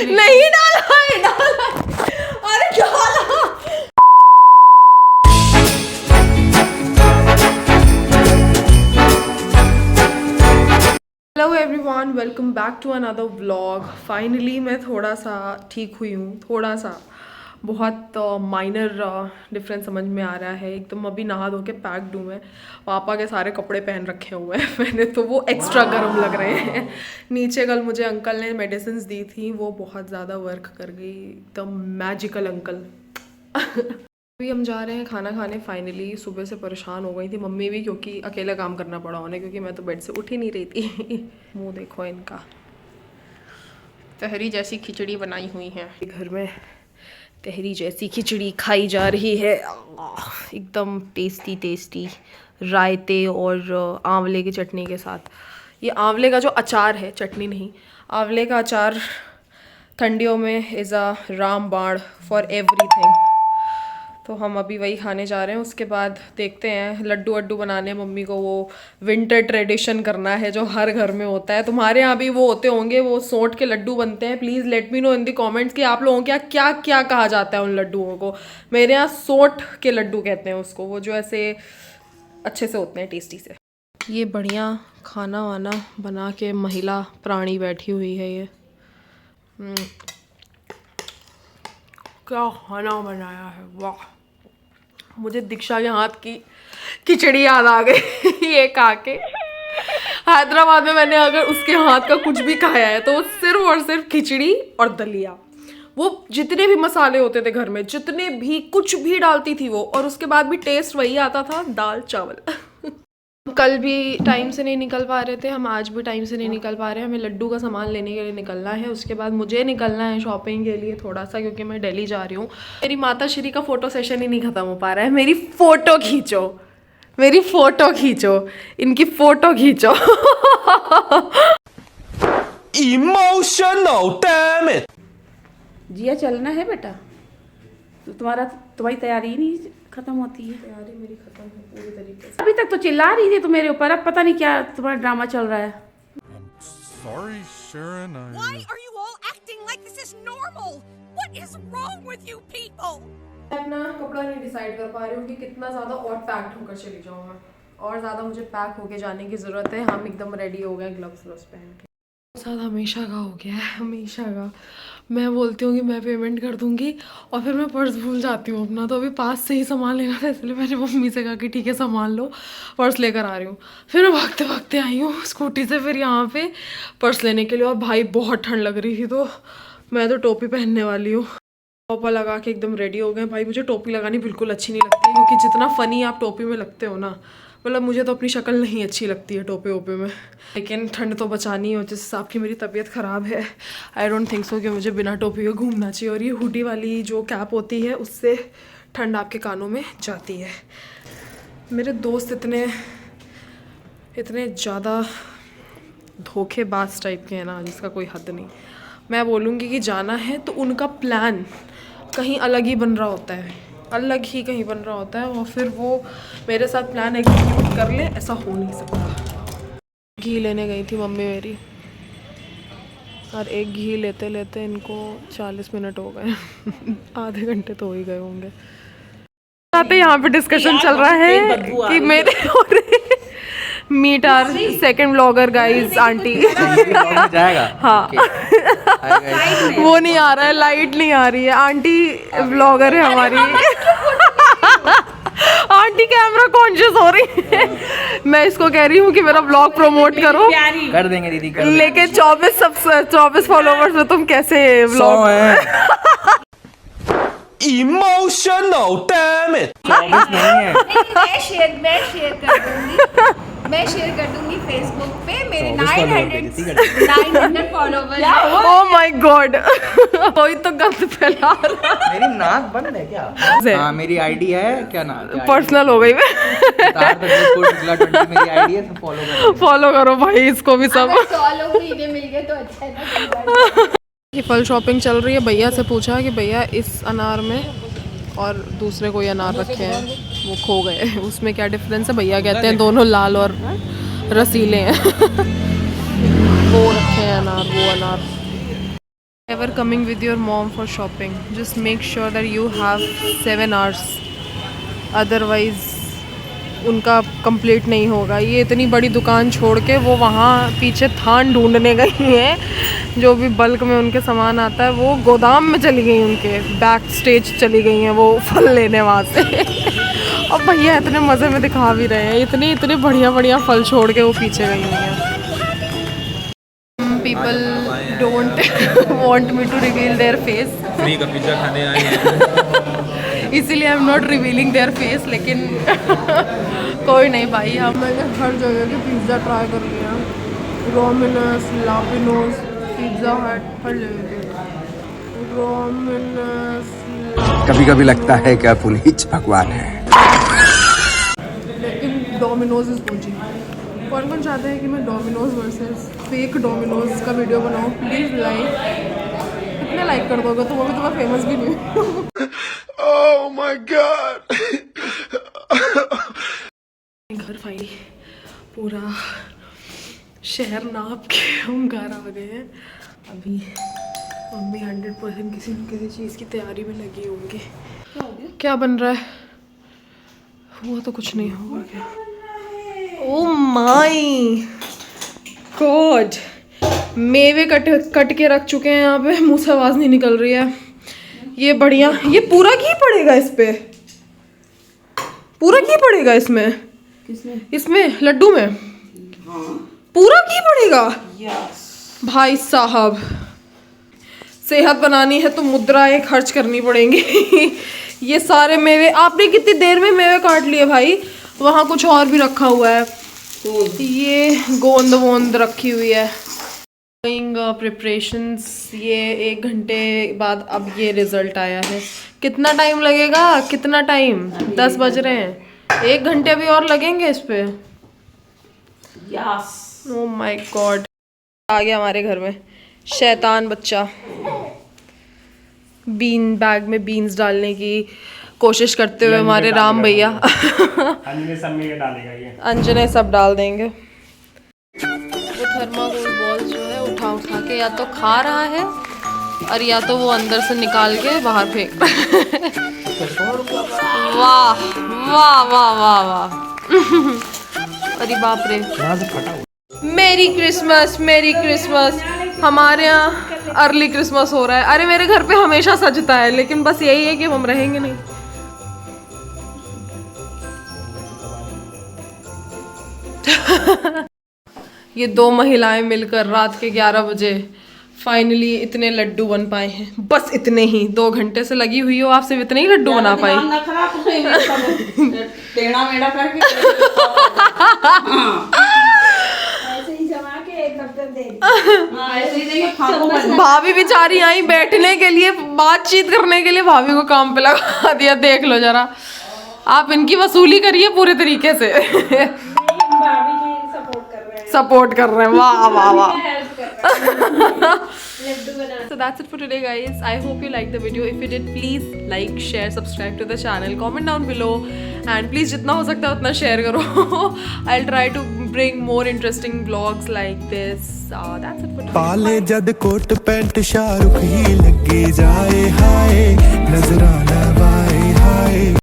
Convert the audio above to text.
नहीं डाला है, डाला है। अरे डाला। Hello everyone, welcome back to another vlog. Finally मैं थोड़ा सा ठीक हुई हूँ, थोड़ा सा बहुत माइनर डिफरेंस समझ में आ रहा है। एकदम अभी नहा धो के पैक्ड हूँ मैं। पापा के सारे कपड़े पहन रखे हुए हैं मैंने, तो वो एक्स्ट्रा गर्म लग रहे हैं। नीचे कल मुझे अंकल ने मेडिसिन दी थी, वो बहुत ज़्यादा वर्क कर गई, एकदम मैजिकल अंकल। अभी हम जा रहे हैं खाना खाने। फाइनली सुबह से परेशान हो गई थी मम्मी भी, क्योंकि अकेला काम करना पड़ा उन्हें, क्योंकि मैं तो बेड से उठ ही नहीं रही थी। मुंह देखो इनका, तहरी जैसी खिचड़ी बनाई हुई है घर में। तहरी जैसी खिचड़ी खाई जा रही है, एकदम टेस्टी टेस्टी, रायते और आंवले की चटनी के साथ। ये आंवले का जो अचार है, चटनी नहीं, आंवले का अचार ठंडियों में इज़ अ रामबाण फॉर एवरीथिंग। तो हम अभी वही खाने जा रहे हैं। उसके बाद देखते हैं, लड्डू वड्डू बनाने मम्मी को, वो विंटर ट्रेडिशन करना है जो हर घर में होता है। तुम्हारे यहाँ भी वो होते होंगे, वो सोंठ के लड्डू बनते हैं। Please let me know in the comments कि आप लोगों के यहाँ क्या क्या कहा जाता है उन लड्डुओं को। मेरे यहाँ सोंठ के लड्डू कहते हैं उसको, वो जो ऐसे अच्छे से होते हैं, टेस्टी से। ये बढ़िया खाना वाना बना के महिला प्राणी बैठी हुई है। ये क्या खाना बनाया है, वाह। मुझे दीक्षा के हाथ की खिचड़ी याद आ गई ये खा के। हैदराबाद में मैंने अगर उसके हाथ का कुछ भी खाया है तो वो सिर्फ और सिर्फ खिचड़ी और दलिया। वो जितने भी मसाले होते थे घर में, जितने भी, कुछ भी डालती थी वो, और उसके बाद भी टेस्ट वही आता था, दाल चावल। कल भी टाइम से नहीं निकल पा रहे थे हम, आज भी टाइम से नहीं निकल पा रहे हैं। हमें लड्डू का सामान लेने के लिए निकलना है। उसके बाद मुझे निकलना है शॉपिंग के लिए थोड़ा सा, क्योंकि मैं दिल्ली जा रही हूँ। मेरी माता श्री का फ़ोटो सेशन ही नहीं ख़त्म हो पा रहा है। मेरी फ़ोटो खींचो, मेरी फ़ोटो खींचो, इनकी फ़ोटो खींचो। Emotional damn it. जिया चलना है बेटा, तो तुम्हारी तैयारी ही नहीं खत्म होती है। तैयारी मेरी खत्म है पूरी तरीके से। अभी तक तो चिल्ला रही थी तो मेरे ऊपर, अब पता नहीं क्या तुम्हारा ड्रामा चल रहा है। Sorry, Sharon. Why are you all acting like this is normal? What is wrong with you people? मैं अपना कपड़ा नहीं डिसाइड कर पा रही हूँ कि कितना ज़्यादा और पैक्ड होकर चली जाऊँ मैं। और ज़्यादा मुझे पैक होके जाने की ज़रूरत है। हम एकदम रेडी हो गए, ग्लव्स व्लव्स पहन के। साथ हमेशा का हो गया है, हमेशा का। मैं बोलती हूँ कि मैं पेमेंट कर दूँगी और फिर मैं पर्स भूल जाती हूँ अपना। तो अभी पास से ही सामान लेना था, इसलिए मैंने मम्मी से कहा कि ठीक है सामान लो, पर्स लेकर आ रही हूँ। फिर मैं भागते भागते आई हूँ स्कूटी से फिर यहाँ पे पर्स लेने के लिए। और भाई बहुत ठंड लग रही थी, तो मैं तो टोपी पहनने वाली हूँ। टोपा लगा के एकदम रेडी हो गए। भाई मुझे टोपी लगानी बिल्कुल अच्छी नहीं लगती, क्योंकि जितना फ़नी आप टोपी में लगते हो ना, मतलब मुझे तो अपनी शक्ल नहीं अच्छी लगती है टोपे वोपे में। लेकिन ठंड तो बचानी हो, जिस हिसाब की मेरी तबीयत ख़राब है, आई डोंट थिंक सो कि मुझे बिना टोपी के घूमना चाहिए। और ये हुडी वाली जो कैप होती है, उससे ठंड आपके कानों में जाती है। मेरे दोस्त इतने ज़्यादा धोखेबाज टाइप के हैं ना, जिसका कोई हद नहीं। मैं बोलूँगी कि जाना है तो उनका प्लान कहीं अलग ही बन रहा होता है, अलग ही कहीं बन रहा होता है, और फिर वो मेरे साथ प्लान एग्जीक्यूट कर ले, ऐसा हो नहीं सकता। घी लेने गई थी मम्मी मेरी, और एक घी लेते लेते इनको 40 मिनट हो गए। आधे घंटे तो हो ही गए होंगे। यहाँ पे डिस्कशन चल रहा है कि मेरे और meet our second blogger guys aunty. जाएगा हाँ वो नहीं आ रहा है, लाइट नहीं आ रही है। आंटी ब्लॉगर है हमारी। आंटी कैमरा कॉन्शियस हो रही है। मैं इसको कह रही हूँ कि मेरा ब्लॉग प्रमोट करो। कर देंगे दीदी, कर लेकिन 24 फॉलोवर्स में तुम कैसे ब्लॉग? Emotional damn it. 24 नहीं है। मैं शेयर कर दूंगी फेसबुक पे। मेरे 900 फॉलोवर्स। ओह माय गॉड, कोई तो गंद फैला रहा है। मेरी नाक बंद है क्या? हाँ मेरी आईडी है, क्या नाम? पर्सनल हो गई मैं। मेरी आईडी है, फॉलो करो भाई इसको भी सब। 100 लोग मुझे मिल गए तो अच्छा है ना। ये फल शॉपिंग चल रही है। भैया से पूछा कि भैया इस अनार में और दूसरे कोई अनार रखे हैं, वो खो गए, उसमें क्या डिफरेंस है? भैया कहते हैं दोनों लाल और रसीले हैं। वो रखे हैं अनार, वो अनार। Ever coming with your mom for shopping, just make sure that you have 7 hours, otherwise उनका कंप्लीट नहीं होगा। ये इतनी बड़ी दुकान छोड़ के वो वहाँ पीछे थान ढूंढने गई हैं, जो भी बल्क में उनके सामान आता है वो गोदाम में चली गई, उनके बैक स्टेज चली गई हैं वो फल लेने वहाँ से। और भैया इतने मज़े में दिखा भी रहे हैं, इतने इतने बढ़िया बढ़िया फल छोड़ के वो पीछे गई हुई हैं। People don't want me to reveal their face. Free का पिज्जा खाने आए हैं। इसीलिए I am not revealing their face, लेकिन कोई नहीं भाई, अब मैंने हर जगह के पिज़्ज़ा ट्राई कर लिया, रोमिनस, लापिनोस, पिज़्ज़ा हट, हर जगह के रोमिनस। कभी कभी लगता है कि आप उन्हीं भगवान है। लेकिन डोमिनोज इज पूछी। कौन कौन चाहते हैं कि मैं डोमिनोज वर्सेस फेक डोमिनोज का वीडियो बनाऊँ? प्लीज़ लाइक, कितने लाइक कर दोगे तो वो भी, तो मैं फेमस भी नहीं हूँ। Oh my God. घर फाइनली पूरा शहर नाप के हम घर आ गए हैं। अभी मम्मी 100% किसी न किसी चीज़ की तैयारी में लगी होंगी। क्या बन रहा है? हुआ तो कुछ नहीं होगा क्या? ओह माय गॉड, मेवे कट के रख चुके हैं यहाँ पे, मुँह से आवाज़ नहीं निकल रही है। ये बढ़िया, ये पूरा घी पड़ेगा इस पे, पूरा घी पड़ेगा इसमें। इसमें लड्डू में पूरा घी पड़ेगा? भाई साहब, सेहत बनानी है तो मुद्राएं खर्च करनी पड़ेंगी। ये सारे मेवे आपने कितनी देर में मेवे काट लिए भाई? वहाँ कुछ और भी रखा हुआ है, ये गोंद वोंद रखी हुई है। प्रिपरेशंस, ये 1 घंटे बाद अब ये रिजल्ट आया है। कितना टाइम लगेगा? कितना टाइम? 10 बज रहे हैं, 1 घंटे अभी और लगेंगे इस पे। यस। ओह माय गॉड, आ गया हमारे घर में शैतान बच्चा। बीन बैग में बीन्स डालने की कोशिश करते हुए हमारे राम भैया। अंजने सब डाल देंगे। वो थर्माकोल बॉल्स जो है उठा उठा के या तो खा रहा है और या तो वो अंदर से निकाल के बाहर फेंक रहा है। वाह वाह वाह वाह वाह। अरे बाप रे, मेरी क्रिसमस, मेरी क्रिसमस। हमारे यहाँ अर्ली क्रिसमस हो रहा है। अरे मेरे घर पे हमेशा सजता है, लेकिन बस यही है कि हम रहेंगे नहीं। ये 2 महिलाएं मिलकर रात के 11 बजे फाइनली इतने लड्डू बन पाए हैं। बस इतने ही, 2 घंटे से लगी हुई हो आप सिर्फ इतने ही लड्डू बना पाई। टेढ़ा मेढ़ा करके भाभी बेचारी आई बैठने के लिए, बातचीत करने के लिए, भाभी को काम पे लगा दिया। देख लो जरा, आप इनकी वसूली करिए पूरे तरीके से। सपोर्ट कर रहे हैं, वाह वाह वाह। So that's it for today guys. I hope you liked the video. If you did, please like, share, subscribe to the channel, comment down below and please जितना हो सकता है उतना share करो। I'll try to bring more interesting vlogs like this. That's it for today. पाले जद coat pant Shahrukh ही लगे जाए हाय नजराना